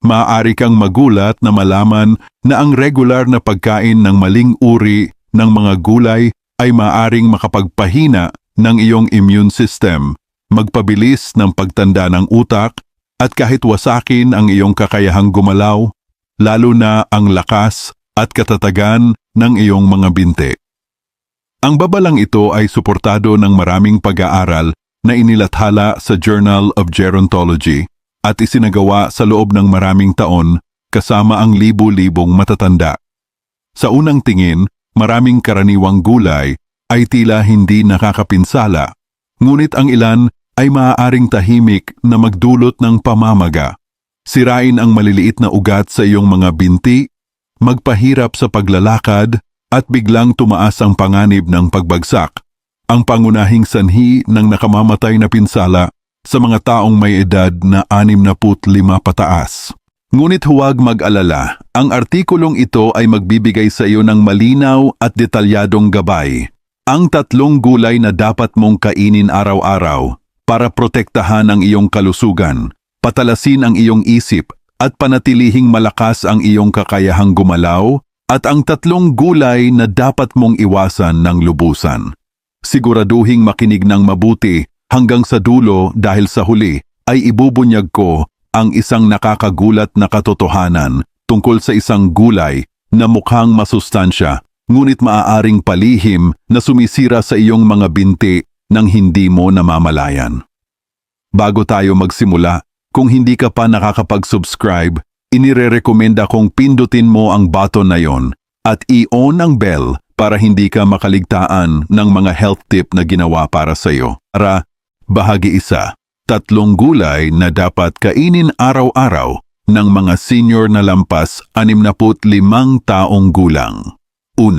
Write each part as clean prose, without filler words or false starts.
Maaari kang magulat na malaman na ang regular na pagkain ng maling uri ng mga gulay ay maaaring makapagpahina ng iyong immune system, magpabilis ng pagtanda ng utak, at kahit wasakin ang iyong kakayahang gumalaw, lalo na ang lakas at katatagan ng iyong mga binti. Ang babalang ito ay suportado ng maraming pag-aaral na inilathala sa Journal of Gerontology at isinagawa sa loob ng maraming taon kasama ang libu-libong matatanda. Sa unang tingin, maraming karaniwang gulay ay tila hindi nakakapinsala, ngunit ang ilan ay maaaring tahimik na magdulot ng pamamaga. Sirain ang maliliit na ugat sa iyong mga binti, magpahirap sa paglalakad, at biglang tumaas ang panganib ng pagbagsak, ang pangunahing sanhi ng nakamamatay na pinsala sa mga taong may edad na 65 pataas. Ngunit huwag mag-alala, ang artikulong ito ay magbibigay sa iyo ng malinaw at detalyadong gabay. Ang 3 gulay na dapat mong kainin araw-araw para protektahan ang iyong kalusugan, patalasin ang iyong isip, at panatilihing malakas ang iyong kakayahang gumalaw, at ang 3 gulay na dapat mong iwasan ng lubusan. Siguraduhing makinig ng mabuti hanggang sa dulo dahil sa huli ay ibubunyag ko ang isang nakakagulat na katotohanan tungkol sa isang gulay na mukhang masustansya, ngunit maaaring palihim na sumisira sa iyong mga binti nang hindi mo namamalayan. Bago tayo magsimula, kung hindi ka pa nakakapag-subscribe, inirerekomenda kong pindutin mo ang button na yon at i-on ang bell para hindi ka makaligtaan ng mga health tip na ginawa para sa iyo. Bahagi 1. 3 gulay na dapat kainin araw-araw ng mga senior na lampas 65 taong gulang. 1.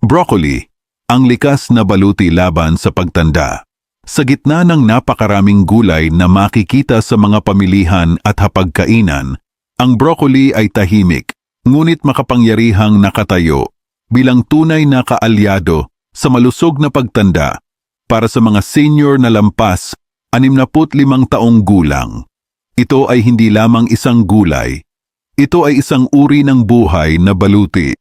Broccoli, ang likas na baluti laban sa pagtanda. Sa gitna ng napakaraming gulay na makikita sa mga pamilihan at hapagkainan, ang broccoli ay tahimik, ngunit makapangyarihang nakatayo bilang tunay na kaalyado sa malusog na pagtanda para sa mga senior na lampas 65 taong gulang. Ito ay hindi lamang isang gulay. Ito ay isang uri ng buhay na baluti.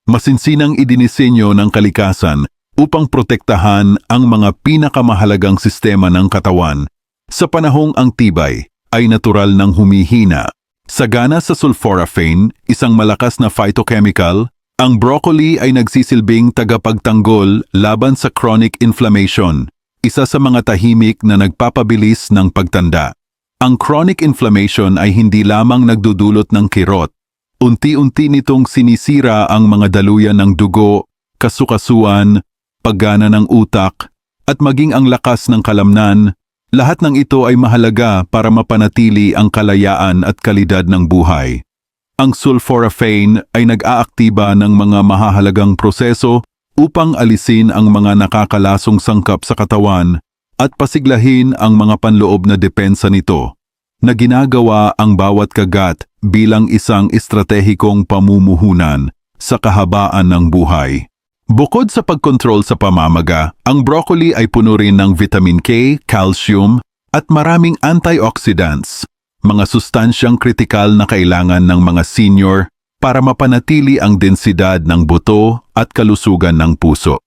Masinsinang idinisenyo ng kalikasan upang protektahan ang mga pinakamahalagang sistema ng katawan sa panahong ang tibay ay natural ng humihina. Sagana sa sulforaphane, isang malakas na phytochemical, ang broccoli ay nagsisilbing tagapagtanggol laban sa chronic inflammation, isa sa mga tahimik na nagpapabilis ng pagtanda. Ang chronic inflammation ay hindi lamang nagdudulot ng kirot. Unti-unti nitong sinisira ang mga daluyan ng dugo, kasukasuan, paggana ng utak, at maging ang lakas ng kalamnan. Lahat ng ito ay mahalaga para mapanatili ang kalayaan at kalidad ng buhay. Ang sulforaphane ay nag-aaktiba ng mga mahahalagang proseso upang alisin ang mga nakakalasong sangkap sa katawan at pasiglahin ang mga panloob na depensa nito, na ginagawa ang bawat kagat bilang isang estratehikong pamumuhunan sa kahabaan ng buhay. Bukod sa pagkontrol sa pamamaga, ang broccoli ay puno rin ng vitamin K, calcium, at maraming antioxidants, mga sustansyang kritikal na kailangan ng mga senior para mapanatili ang densidad ng buto at kalusugan ng puso.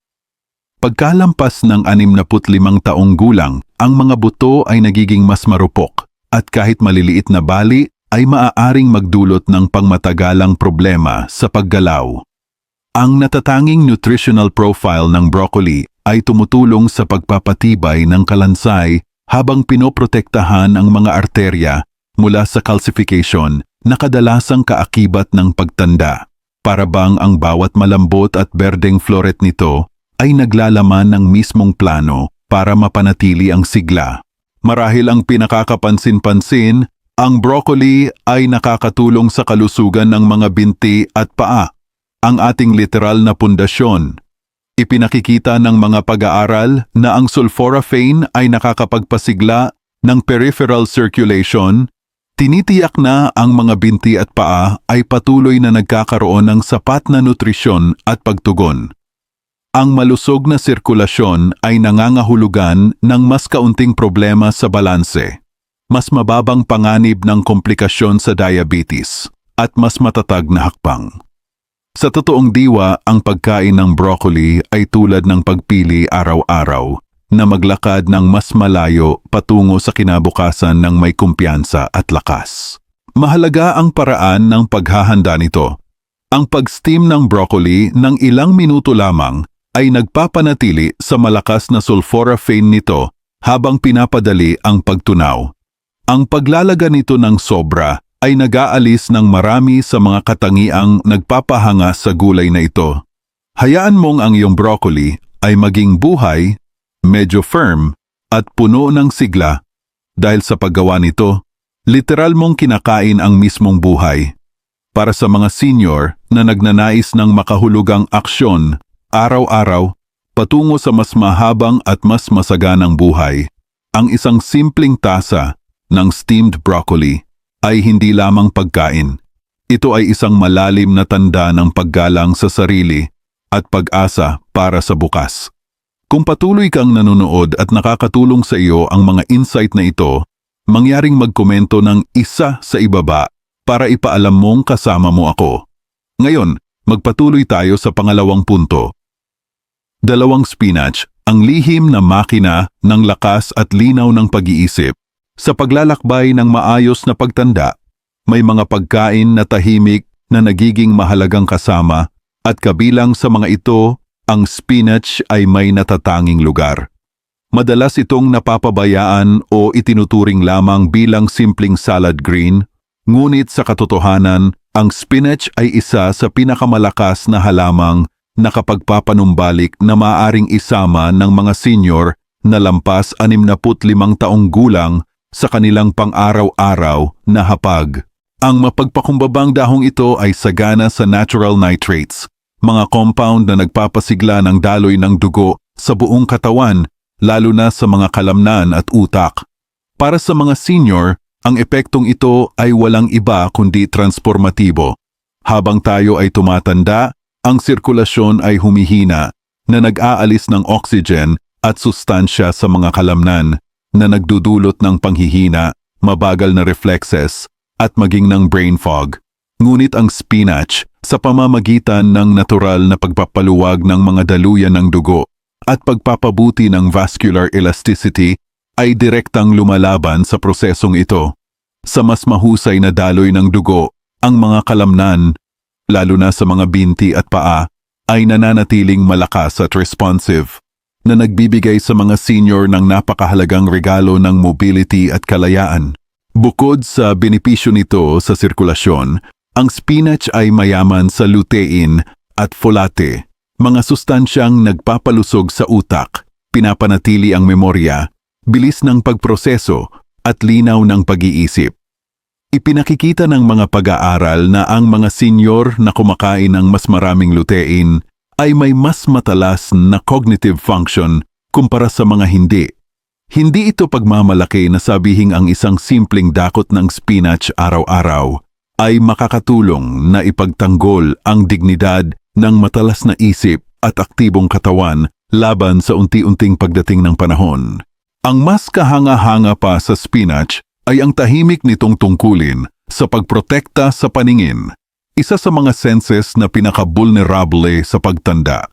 Pagkalampas ng 65 taong gulang, ang mga buto ay nagiging mas marupok, at kahit maliliit na bali ay maaaring magdulot ng pangmatagalang problema sa paggalaw. Ang natatanging nutritional profile ng broccoli ay tumutulong sa pagpapatibay ng kalansay habang pinoprotektahan ang mga arterya mula sa calcification na kadalasang kaakibat ng pagtanda. Para bang ang bawat malambot at berdeng floret nito ay naglalaman ng mismong plano para mapanatili ang sigla. Marahil ang pinakakapansin-pansin, ang broccoli ay nakakatulong sa kalusugan ng mga binti at paa, ang ating literal na pundasyon. Ipinakikita ng mga pag-aaral na ang sulforaphane ay nakakapagpasigla ng peripheral circulation. Tinitiyak na ang mga binti at paa ay patuloy na nagkakaroon ng sapat na nutrisyon at pagtugon. Ang malusog na sirkulasyon ay nangangahulugan ng mas kaunting problema sa balanse. mas mababang panganib ng komplikasyon sa diabetes, at mas matatag na hakbang. Sa totoong diwa, ang pagkain ng broccoli ay tulad ng pagpili araw-araw na maglakad ng mas malayo patungo sa kinabukasan ng may kumpiyansa at lakas. Mahalaga ang paraan ng paghahanda nito. Ang pag-steam ng broccoli ng ilang minuto lamang ay nagpapanatili sa malakas na sulforaphane nito habang pinapadali ang pagtunaw. Ang paglalaga nito ng sobra ay nag-aalis ng marami sa mga katangiang nagpapahanga sa gulay na ito. Hayaan mong ang iyong broccoli ay maging buhay, medyo firm, at puno ng sigla. Dahil sa paggawa nito, literal mong kinakain ang mismong buhay. Para sa mga senior na nagnanais ng makahulugang aksyon, araw-araw, patungo sa mas mahabang at mas masaganang buhay, ang isang simpleng tasa ng steamed broccoli ay hindi lamang pagkain. Ito ay isang malalim na tanda ng paggalang sa sarili at pag-asa para sa bukas. Kung patuloy kang nanonood at nakakatulong sa iyo ang mga insight na ito, mangyaring magkomento ng isa sa ibaba para ipaalam mong kasama mo ako. Ngayon, magpatuloy tayo sa pangalawang punto. 2 spinach, ang lihim na makina ng lakas at linaw ng pag-iisip. Sa paglalakbay ng maayos na pagtanda, may mga pagkain na tahimik na nagiging mahalagang kasama at kabilang sa mga ito, ang spinach ay may natatanging lugar. Madalas itong napapabayaan o itinuturing lamang bilang simpleng salad green, ngunit sa katotohanan, ang spinach ay isa sa pinakamalakas na halamang nakapagpapanumbalik na maaaring isama ng mga senior na lampas 65 taong gulang sa kanilang pang-araw-araw na hapag. Ang mapagpakumbabang dahong ito ay sagana sa natural nitrates, mga compound na nagpapasigla ng daloy ng dugo sa buong katawan, lalo na sa mga kalamnan at utak. Para sa mga senior, ang epektong ito ay walang iba kundi transformatibo. Habang tayo ay tumatanda, ang sirkulasyon ay humihina na nag-aalis ng oxygen at sustansya sa mga kalamnan na nagdudulot ng panghihina, mabagal na reflexes, at maging ng brain fog. Ngunit ang spinach, sa pamamagitan ng natural na pagpapaluwag ng mga daluyan ng dugo at pagpapabuti ng vascular elasticity, ay direktang lumalaban sa prosesong ito. Sa mas mahusay na daloy ng dugo, ang mga kalamnan, lalo na sa mga binti at paa, ay nananatiling malakas at responsive, na nagbibigay sa mga senior ng napakahalagang regalo ng mobility at kalayaan. Bukod sa benepisyo nito sa sirkulasyon, ang spinach ay mayaman sa lutein at folate, mga sustansyang nagpapalusog sa utak, pinapanatili ang memorya, bilis ng pagproseso at linaw ng pag-iisip. Ipinakikita ng mga pag-aaral na ang mga senior na kumakain ng mas maraming lutein ay may mas matalas na cognitive function kumpara sa mga hindi. Hindi ito pagmamalaki na sabihing ang isang simpleng dakot ng spinach araw-araw ay makakatulong na ipagtanggol ang dignidad ng matalas na isip at aktibong katawan laban sa unti-unting pagdating ng panahon. Ang mas kahanga-hanga pa sa spinach ay ang tahimik nitong tungkulin sa pagprotekta sa paningin, isa sa mga senses na pinaka-vulnerable sa pagtanda.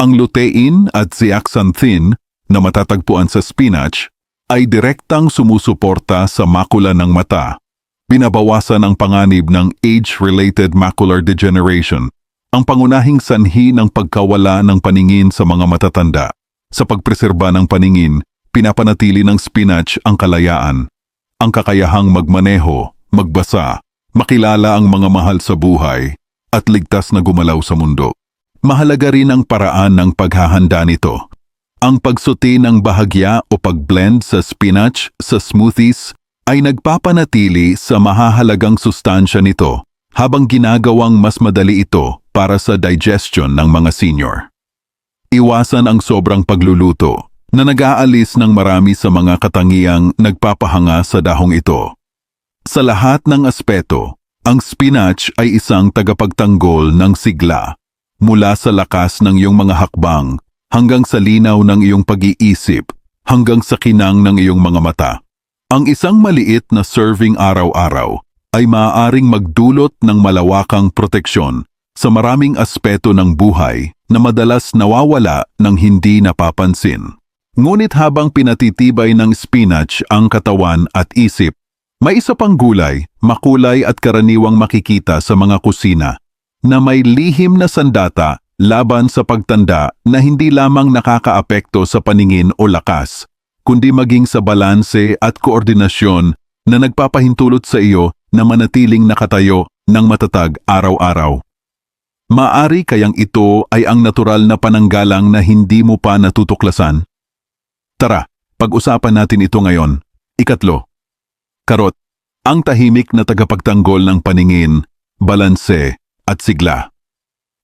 Ang lutein at zeaxanthin na matatagpuan sa spinach ay direktang sumusuporta sa makula ng mata, binabawasan ang panganib ng age-related macular degeneration, ang pangunahing sanhi ng pagkawala ng paningin sa mga matatanda. Sa pagpreserba ng paningin, pinapanatili ng spinach ang kalayaan, ang kakayahang magmaneho, magbasa, makilala ang mga mahal sa buhay, at ligtas na gumalaw sa mundo. Mahalaga rin ang paraan ng paghahanda nito. Ang pagsuti ng bahagya o pagblend sa spinach sa smoothies ay nagpapanatili sa mahahalagang sustansya nito habang ginagawang mas madali ito para sa digestion ng mga senior. Iwasan ang sobrang pagluluto na nag-aalis ng marami sa mga katangiang nagpapahanga sa dahong ito. Sa lahat ng aspeto, ang spinach ay isang tagapagtanggol ng sigla, mula sa lakas ng iyong mga hakbang hanggang sa linaw ng iyong pag-iisip, hanggang sa kinang ng iyong mga mata. Ang isang maliit na serving araw-araw ay maaaring magdulot ng malawakang proteksyon sa maraming aspeto ng buhay na madalas nawawala ng hindi napapansin. Ngunit habang pinatitibay ng spinach ang katawan at isip, may isa pang gulay, makulay at karaniwang makikita sa mga kusina na may lihim na sandata laban sa pagtanda na hindi lamang nakakaapekto sa paningin o lakas, kundi maging sa balanse at koordinasyon na nagpapahintulot sa iyo na manatiling nakatayo ng matatag araw-araw. Maari kayang ito ay ang natural na pananggalang na hindi mo pa natutuklasan? Tara, pag-usapan natin ito ngayon. 3, karot, ang tahimik na tagapagtanggol ng paningin, balanse at sigla.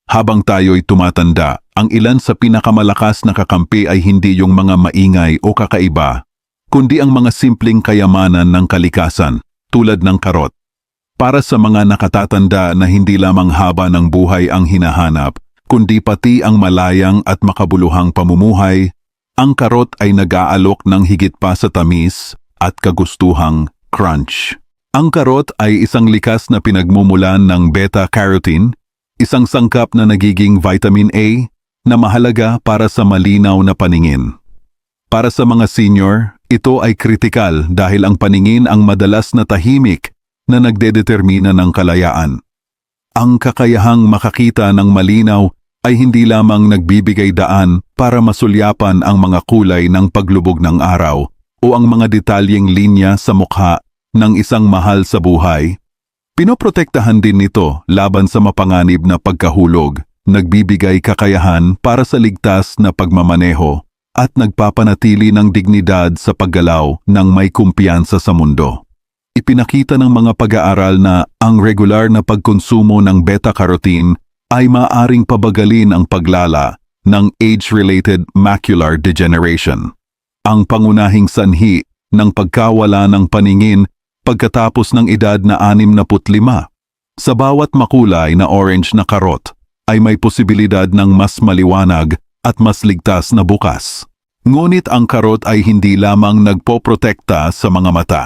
Habang tayo'y tumatanda, ang ilan sa pinakamalakas na kakampi ay hindi yung mga maingay o kakaiba, kundi ang mga simpleng kayamanan ng kalikasan, tulad ng karot. Para sa mga nakatatanda na hindi lamang haba ng buhay ang hinahanap, kundi pati ang malayang at makabuluhang pamumuhay, ang karot ay nag-aalok ng higit pa sa tamis at kagustuhang crunch. Ang karot ay isang likas na pinagmumulan ng beta-carotene, isang sangkap na nagiging vitamin A na mahalaga para sa malinaw na paningin. Para sa mga senior, ito ay kritikal dahil ang paningin ang madalas na tahimik na nagdedetermina ng kalayaan. Ang kakayahang makakita ng malinaw ay hindi lamang nagbibigay daan para masulyapan ang mga kulay ng paglubog ng araw o ang mga detalyeng linya sa mukha ng isang mahal sa buhay. Pinoprotektahan din nito laban sa mapanganib na pagkahulog, nagbibigay kakayahan para sa ligtas na pagmamaneho at nagpapanatili ng dignidad sa paggalaw ng may kumpiyansa sa mundo. Ipinakita ng mga pag-aaral na ang regular na pagkonsumo ng beta-carotene ay maaaring pabagalin ang paglala ng age-related macular degeneration, ang pangunahing sanhi ng pagkawala ng paningin pagkatapos ng edad na 65. Sa bawat makulay na orange na karot ay may posibilidad ng mas maliwanag at mas ligtas na bukas. Ngunit ang karot ay hindi lamang nagpoprotekta sa mga mata.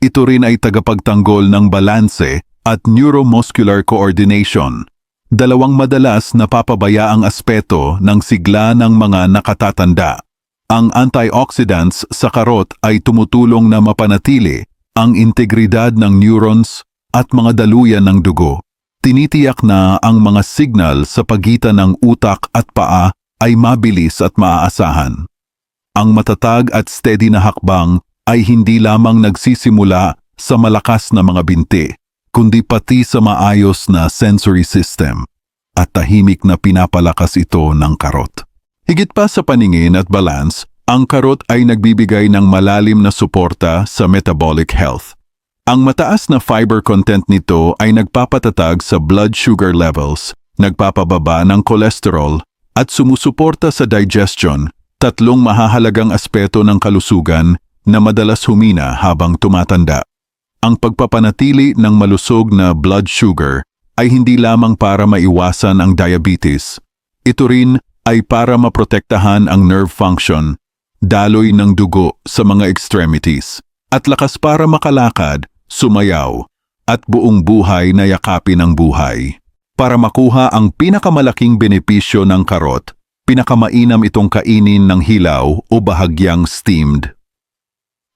Ito rin ay tagapagtanggol ng balanse at neuromuscular coordination, dalawang madalas napapabayaang aspeto ng sigla ng mga nakatatanda. Ang antioxidants sa karot ay tumutulong na mapanatili ang integridad ng neurons at mga daluyan ng dugo. Tinitiyak na ang mga signal sa pagitan ng utak at paa ay mabilis at maaasahan. Ang matatag at steady na hakbang ay hindi lamang nagsisimula sa malakas na mga binti, kundi pati sa maayos na sensory system, at tahimik na pinapalakas ito ng karot. Higit pa sa paningin at balance, ang karot ay nagbibigay ng malalim na suporta sa metabolic health. Ang mataas na fiber content nito ay nagpapatatag sa blood sugar levels, nagpapababa ng cholesterol, at sumusuporta sa digestion, tatlong mahahalagang aspeto ng kalusugan na madalas humina habang tumatanda. Ang pagpapanatili ng malusog na blood sugar ay hindi lamang para maiwasan ang diabetes. Ito rin ay para maprotektahan ang nerve function, daloy ng dugo sa mga extremities, at lakas para makalakad, sumayaw, at buong buhay na yakapin ang buhay. Para makuha ang pinakamalaking benepisyo ng karot, pinakamainam itong kainin ng hilaw o bahagyang steamed.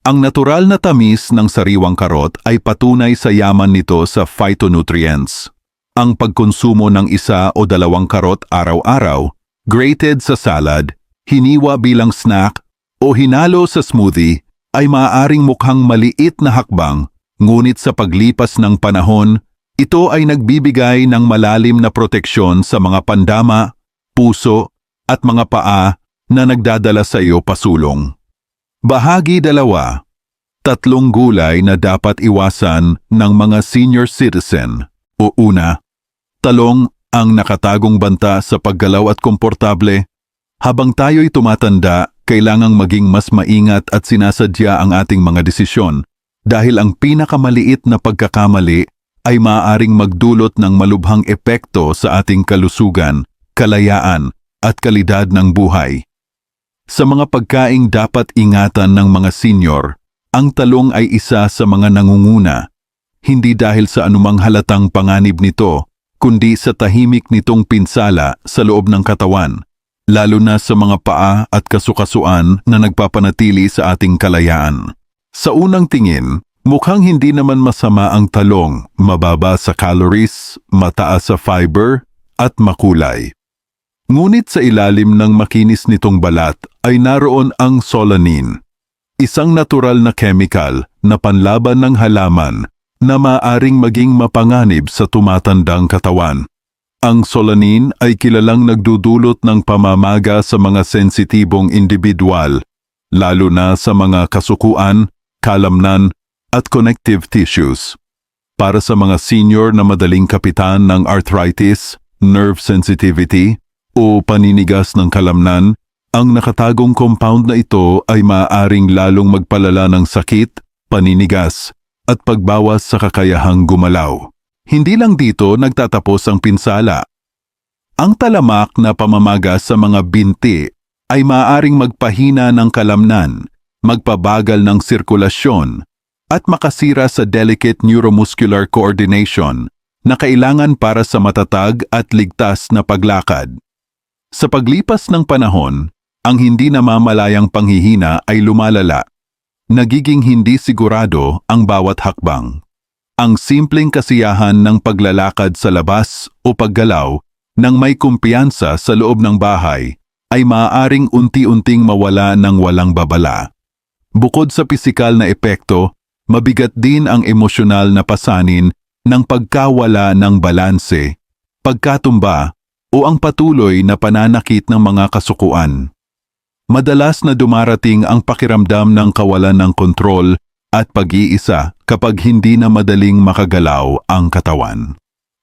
Ang natural na tamis ng sariwang karot ay patunay sa yaman nito sa phytonutrients. Ang pagkonsumo ng 1 o 2 karot araw-araw, grated sa salad, hiniwa bilang snack, o hinalo sa smoothie ay maaaring mukhang maliit na hakbang, ngunit sa paglipas ng panahon, ito ay nagbibigay ng malalim na proteksyon sa mga pandama, puso, at mga paa na nagdadala sa iyo pasulong. Bahagi 2. 3 gulay na dapat iwasan ng mga senior citizen. O una, talong, ang nakatagong banta sa paggalaw at komportable. Habang tayo'y tumatanda, kailangang maging mas maingat at sinasadya ang ating mga desisyon dahil ang pinakamaliit na pagkakamali ay maaaring magdulot ng malubhang epekto sa ating kalusugan, kalayaan at kalidad ng buhay. Sa mga pagkaing dapat ingatan ng mga senior, ang talong ay isa sa mga nangunguna, hindi dahil sa anumang halatang panganib nito, kundi sa tahimik nitong pinsala sa loob ng katawan, lalo na sa mga paa at kasukasuan na nagpapanatili sa ating kalayaan. Sa unang tingin, mukhang hindi naman masama ang talong, mababa sa calories, mataas sa fiber, at makulay. Ngunit sa ilalim ng makinis nitong balat ay naroon ang solanine, isang natural na chemical na panlaban ng halaman na maaring maging mapanganib sa tumatandang katawan. Ang solanine ay kilalang nagdudulot ng pamamaga sa mga sensitibong individual, lalo na sa mga kasukuan, kalamnan, at connective tissues. Para sa mga senior na madaling kapitan ng arthritis, nerve sensitivity, o paninigas ng kalamnan, ang nakatagong compound na ito ay maaaring lalong magpalala ng sakit, paninigas, at pagbawas sa kakayahang gumalaw. Hindi lang dito nagtatapos ang pinsala. Ang talamak na pamamaga sa mga binti ay maaaring magpahina ng kalamnan, magpabagal ng sirkulasyon, at makasira sa delicate neuromuscular coordination na kailangan para sa matatag at ligtas na paglakad. Sa paglipas ng panahon, ang hindi namamalayang panghihina ay lumalala. Nagiging hindi sigurado ang bawat hakbang. Ang simpleng kasiyahan ng paglalakad sa labas o paggalaw ng may kumpiyansa sa loob ng bahay ay maaaring unti-unting mawala ng walang babala. Bukod sa pisikal na epekto, mabigat din ang emosyonal na pasanin ng pagkawala ng balanse, pagkatumba, o ang patuloy na pananakit ng mga kasukuan. Madalas na dumarating ang pakiramdam ng kawalan ng kontrol at pag-iisa kapag hindi na madaling makagalaw ang katawan.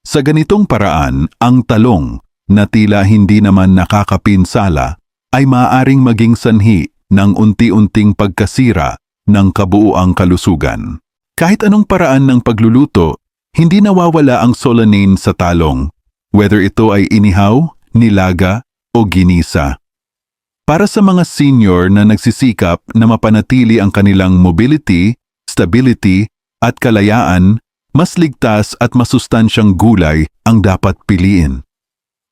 Sa ganitong paraan, ang talong, na tila hindi naman nakakapinsala, ay maaaring maging sanhi ng unti-unting pagkasira ng kabuuang kalusugan. Kahit anong paraan ng pagluluto, hindi nawawala ang solanine sa talong, whether ito ay inihaw, nilaga, o ginisa. Para sa mga senior na nagsisikap na mapanatili ang kanilang mobility, stability, at kalayaan, mas ligtas at masustansyang gulay ang dapat piliin.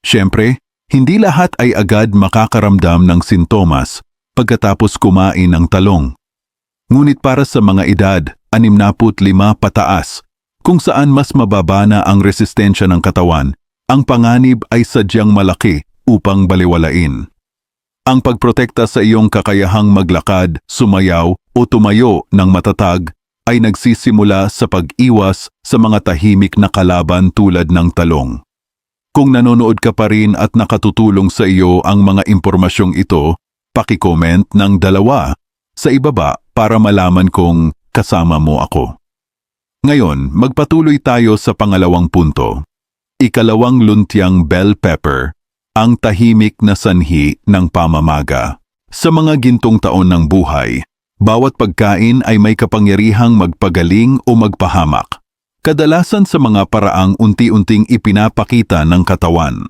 Siyempre, hindi lahat ay agad makakaramdam ng sintomas pagkatapos kumain ng talong. Ngunit para sa mga edad 65 pataas, kung saan mas mababa na ang resistensya ng katawan, ang panganib ay sadyang malaki upang baliwalain. Ang pagprotekta sa iyong kakayahang maglakad, sumayaw o tumayo ng matatag ay nagsisimula sa pag-iwas sa mga tahimik na kalaban tulad ng talong. Kung nanonood ka pa rin at nakatutulong sa iyo ang mga impormasyong ito, paki-comment ng 2 sa ibaba para malaman kung kasama mo ako. Ngayon, magpatuloy tayo sa pangalawang punto. Ikalawang luntiang bell pepper, ang tahimik na sanhi ng pamamaga. Sa mga gintong taon ng buhay, bawat pagkain ay may kapangyarihang magpagaling o magpahamak, kadalasan sa mga paraang unti-unting ipinapakita ng katawan.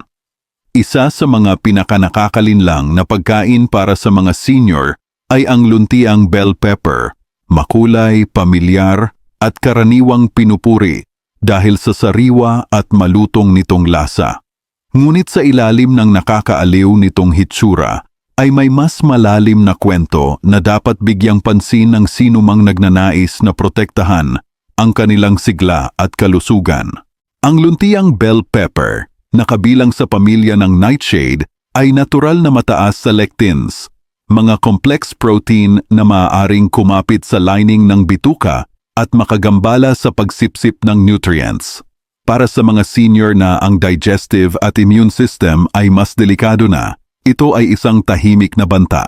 Isa sa mga pinakanakakalinlang na pagkain para sa mga senior ay ang luntiang bell pepper, makulay, pamilyar, at karaniwang pinupuri dahil sa sariwa at malutong nitong lasa. Ngunit sa ilalim ng nakakaaliw nitong hitsura ay may mas malalim na kwento na dapat bigyang pansin ng sinumang nagnanais na protektahan ang kanilang sigla at kalusugan. Ang luntiang bell pepper, na kabilang sa pamilya ng nightshade, ay natural na mataas sa lectins, mga complex protein na maaaring kumapit sa lining ng bituka at makagambala sa pagsipsip ng nutrients. Para sa mga senior na ang digestive at immune system ay mas delikado na, ito ay isang tahimik na banta.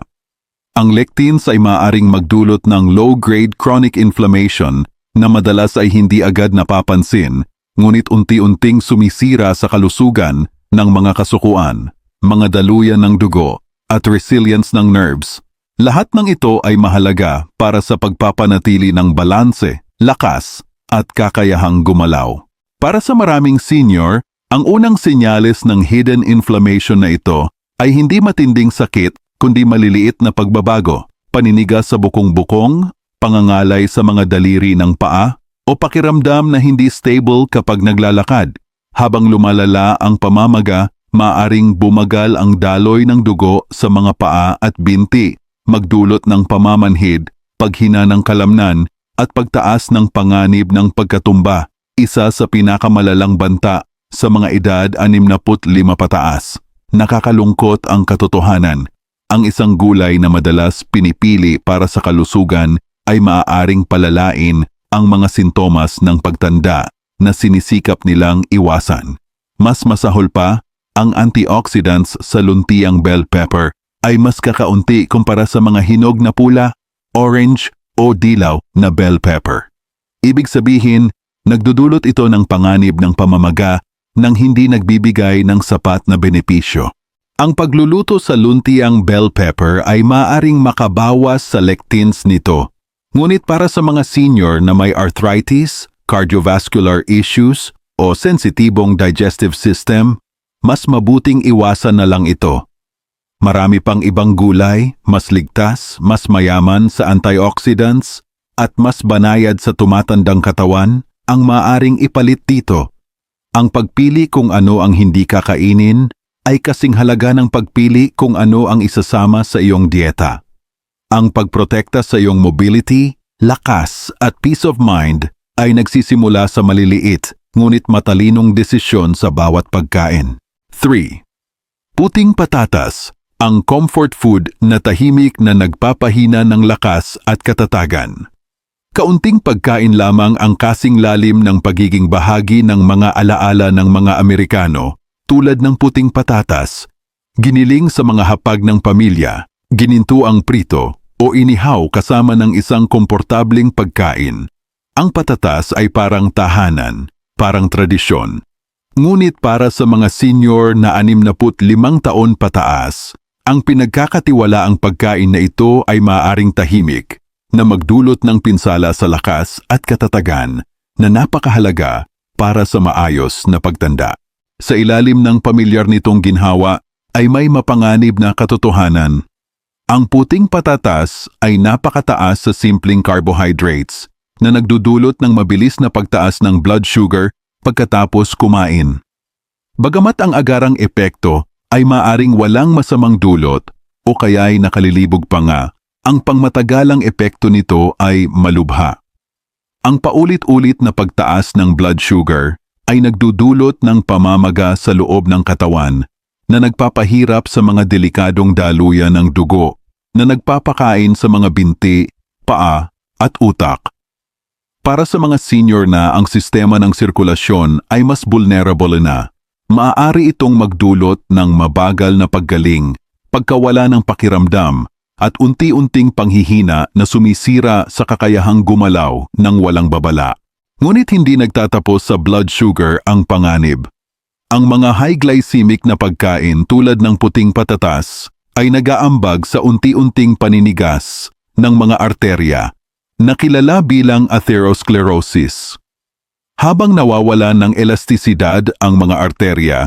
Ang lectins ay maaaring magdulot ng low-grade chronic inflammation na madalas ay hindi agad napapansin, ngunit unti-unting sumisira sa kalusugan ng mga kasukuan, mga daluyan ng dugo, at resilience ng nerves. Lahat ng ito ay mahalaga para sa pagpapanatili ng balanse, lakas, at kakayahang gumalaw. Para sa maraming senior, ang unang senyales ng hidden inflammation na ito ay hindi matinding sakit kundi maliliit na pagbabago, paninigas sa bukong-bukong, pangangalay sa mga daliri ng paa, o pakiramdam na hindi stable kapag naglalakad. Habang lumalala ang pamamaga, maaring bumagal ang daloy ng dugo sa mga paa at binti, magdulot ng pamamanhid, paghina ng kalamnan, at pagtaas ng panganib ng pagkatumba, isa sa pinakamalalang banta sa mga edad 65 pataas. Nakakalungkot ang katotohanan. Ang isang gulay na madalas pinipili para sa kalusugan ay maaaring palalain ang mga sintomas ng pagtanda na sinisikap nilang iwasan. Mas masahol pa, ang antioxidants sa luntiang bell pepper ay mas kakaunti kumpara sa mga hinog na pula, orange o dilaw na bell pepper. Ibig sabihin, nagdudulot ito ng panganib ng pamamaga nang hindi nagbibigay ng sapat na benepisyo. Ang pagluluto sa luntiang bell pepper ay maaaring makabawas sa lectins nito. Ngunit para sa mga senior na may arthritis, cardiovascular issues, o sensitibong digestive system, mas mabuting iwasan na lang ito. Marami pang ibang gulay, mas ligtas, mas mayaman sa antioxidants, at mas banayad sa tumatandang katawan ang maaaring ipalit dito. Ang pagpili kung ano ang hindi kakainin ay kasing halaga ng pagpili kung ano ang isasama sa iyong dieta. Ang pagprotekta sa iyong mobility, lakas at peace of mind ay nagsisimula sa maliliit ngunit matalinong desisyon sa bawat pagkain. 3. Puting patatas, ang comfort food na tahimik na nagpapahina ng lakas at katatagan. Kaunting pagkain lamang ang kasing lalim ng pagiging bahagi ng mga alaala ng mga Amerikano, tulad ng puting patatas, giniling sa mga hapag ng pamilya, gininto ang prito, o inihaw kasama ng isang komportabling pagkain. Ang patatas ay parang tahanan, parang tradisyon. Ngunit para sa mga senior na 65 taon pataas, ang pinagkakatiwalaang pagkain na ito ay maaaring tahimik, na magdulot ng pinsala sa lakas at katatagan na napakahalaga para sa maayos na pagtanda. Sa ilalim ng pamilyar nitong ginhawa ay may mapanganib na katotohanan. Ang puting patatas ay napakataas sa simpleng carbohydrates na nagdudulot ng mabilis na pagtaas ng blood sugar pagkatapos kumain. Bagamat ang agarang epekto ay maaring walang masamang dulot o kaya'y nakalilibog pa nga, ang pangmatagalang epekto nito ay malubha. Ang paulit-ulit na pagtaas ng blood sugar ay nagdudulot ng pamamaga sa loob ng katawan na nagpapahirap sa mga delikadong daluyan ng dugo na nagpapakain sa mga binti, paa at utak. Para sa mga senior na ang sistema ng sirkulasyon ay mas vulnerable na, maaari itong magdulot ng mabagal na paggaling, pagkawala ng pakiramdam, at unti-unting panghihina na sumisira sa kakayahang gumalaw ng walang babala. Ngunit hindi nagtatapos sa blood sugar ang panganib. Ang mga high glycemic na pagkain tulad ng puting patatas ay nag-aambag sa unti-unting paninigas ng mga arterya na kilala bilang atherosclerosis. Habang nawawala ng elastisidad ang mga arterya,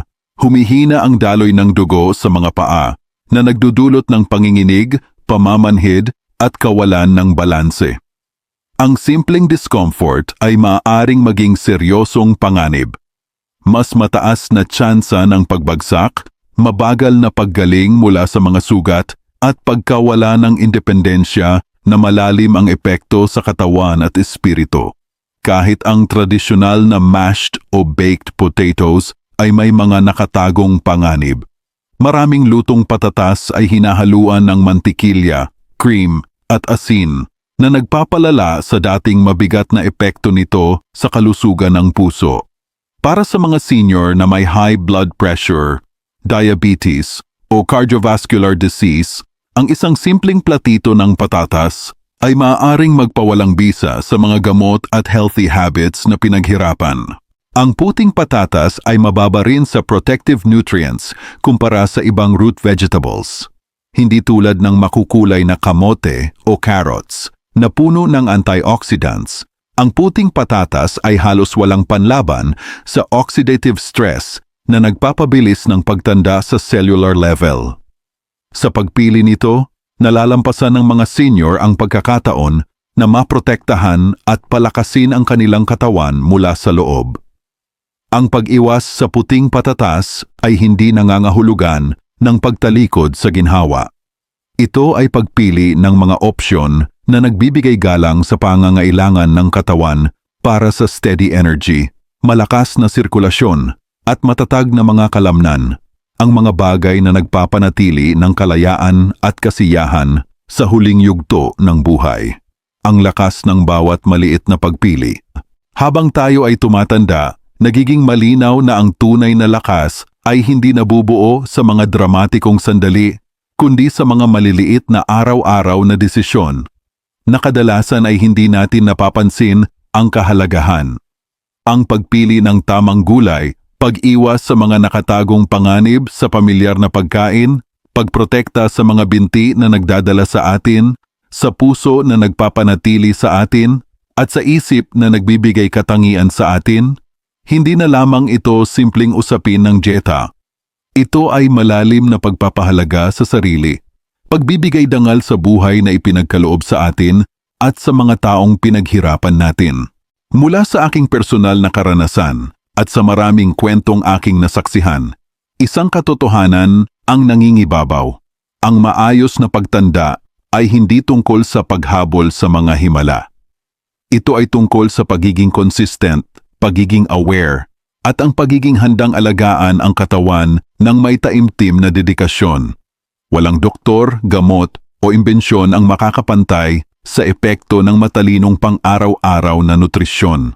humihina ang daloy ng dugo sa mga paa na nagdudulot ng panginginig, pamamanhid at kawalan ng balanse. Ang simpleng discomfort ay maaaring maging seryosong panganib. Mas mataas na tsansa ng pagbagsak, mabagal na paggaling mula sa mga sugat at pagkawala ng independensya na malalim ang epekto sa katawan at espiritu. Kahit ang tradisyonal na mashed o baked potatoes ay may mga nakatagong panganib. Maraming lutong patatas ay hinahaluan ng mantikilya, cream at asin na nagpapalala sa dating mabigat na epekto nito sa kalusugan ng puso. Para sa mga senior na may high blood pressure, diabetes o cardiovascular disease, ang isang simpleng platito ng patatas ay maaaring magpawalang bisa sa mga gamot at healthy habits na pinaghirapan. Ang puting patatas ay mababa rin sa protective nutrients kumpara sa ibang root vegetables. Hindi tulad ng makukulay na kamote o carrots na puno ng antioxidants. Ang puting patatas ay halos walang panlaban sa oxidative stress na nagpapabilis ng pagtanda sa cellular level. Sa pagpili nito, nalalampasan ng mga senior ang pagkakataon na maprotektahan at palakasin ang kanilang katawan mula sa loob. Ang pag-iwas sa puting patatas ay hindi nangangahulugan ng pagtalikod sa ginhawa. Ito ay pagpili ng mga opsyon na nagbibigay galang sa pangangailangan ng katawan para sa steady energy, malakas na sirkulasyon, at matatag na mga kalamnan, ang mga bagay na nagpapanatili ng kalayaan at kasiyahan sa huling yugto ng buhay. Ang lakas ng bawat maliit na pagpili. Habang tayo ay tumatanda, nagiging malinaw na ang tunay na lakas ay hindi nabubuo sa mga dramatikong sandali, kundi sa mga maliliit na araw-araw na desisyon, na kadalasan ay hindi natin napapansin ang kahalagahan. Ang pagpili ng tamang gulay, pag-iwas sa mga nakatagong panganib sa pamilyar na pagkain, pagprotekta sa mga binti na nagdadala sa atin, sa puso na nagpapanatili sa atin, at sa isip na nagbibigay katangian sa atin, hindi na lamang ito simpleng usapin ng dieta. Ito ay malalim na pagpapahalaga sa sarili, pagbibigay dangal sa buhay na ipinagkaloob sa atin at sa mga taong pinaghirapan natin. Mula sa aking personal na karanasan at sa maraming kwentong aking nasaksihan, isang katotohanan ang nangingibabaw. Ang maayos na pagtanda ay hindi tungkol sa paghabol sa mga himala. Ito ay tungkol sa pagiging consistent, pagiging aware, at ang pagiging handang alagaan ang katawan ng may taimtim na dedikasyon. Walang doktor, gamot, o imbensyon ang makakapantay sa epekto ng matalinong pang-araw-araw na nutrisyon.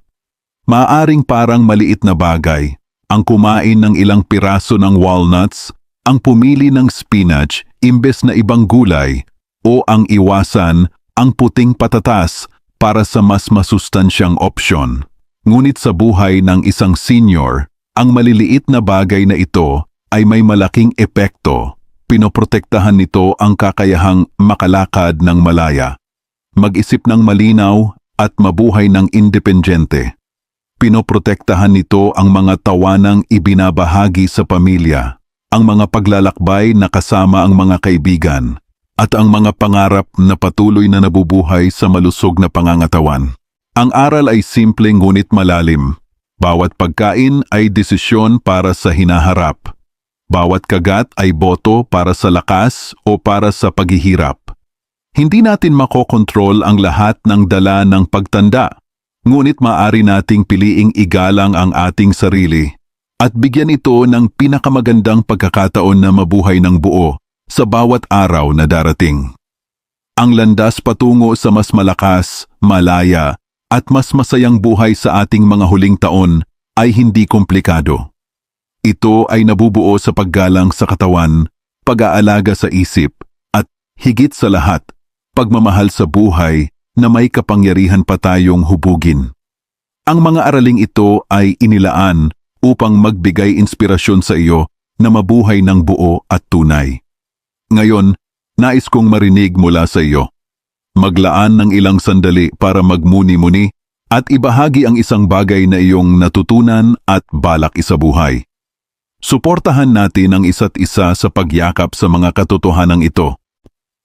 Maaaring parang maliit na bagay, ang kumain ng ilang piraso ng walnuts, ang pumili ng spinach imbes na ibang gulay, o ang iwasan ang puting patatas para sa mas masustansyang opsyon. Ngunit sa buhay ng isang senior, ang maliliit na bagay na ito ay may malaking epekto. Pinoprotektahan nito ang kakayahang makalakad ng malaya, mag-isip ng malinaw at mabuhay ng independyente. Pinoprotektahan nito ang mga tawanang ibinabahagi sa pamilya, ang mga paglalakbay na kasama ang mga kaibigan, at ang mga pangarap na patuloy na nabubuhay sa malusog na pangangatawan. Ang aral ay simple ngunit malalim. Bawat pagkain ay desisyon para sa hinaharap. Bawat kagat ay boto para sa lakas o para sa paghihirap. Hindi natin makokontrol ang lahat ng dala ng pagtanda, ngunit maaari nating piliing igalang ang ating sarili at bigyan ito ng pinakamagandang pagkakataon na mabuhay ng buo sa bawat araw na darating. Ang landas patungo sa mas malakas, malaya, at mas masayang buhay sa ating mga huling taon ay hindi komplikado. Ito ay nabubuo sa paggalang sa katawan, pag-aalaga sa isip, at higit sa lahat, pagmamahal sa buhay na may kapangyarihan pa tayong hubugin. Ang mga araling ito ay inilaan upang magbigay inspirasyon sa iyo na mabuhay ng buo at tunay. Ngayon, nais kong marinig mula sa iyo. Maglaan ng ilang sandali para magmuni-muni at ibahagi ang isang bagay na iyong natutunan at balak isabuhay. Suportahan natin ang isa't isa sa pagyakap sa mga katotohanan ito.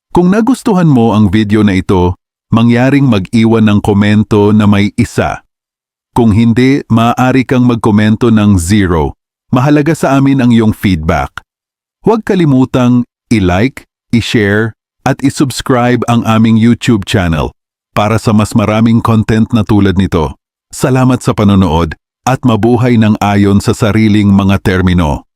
Kung nagustuhan mo ang video na ito, mangyaring mag-iwan ng komento na may isa. Kung hindi, maaari kang magkomento ng 0. Mahalaga sa amin ang iyong feedback. Huwag kalimutang i-like, i-share, at i-subscribe ang aming YouTube channel para sa mas maraming content na tulad nito. Salamat sa panonood at mabuhay ng ayon sa sariling mga termino.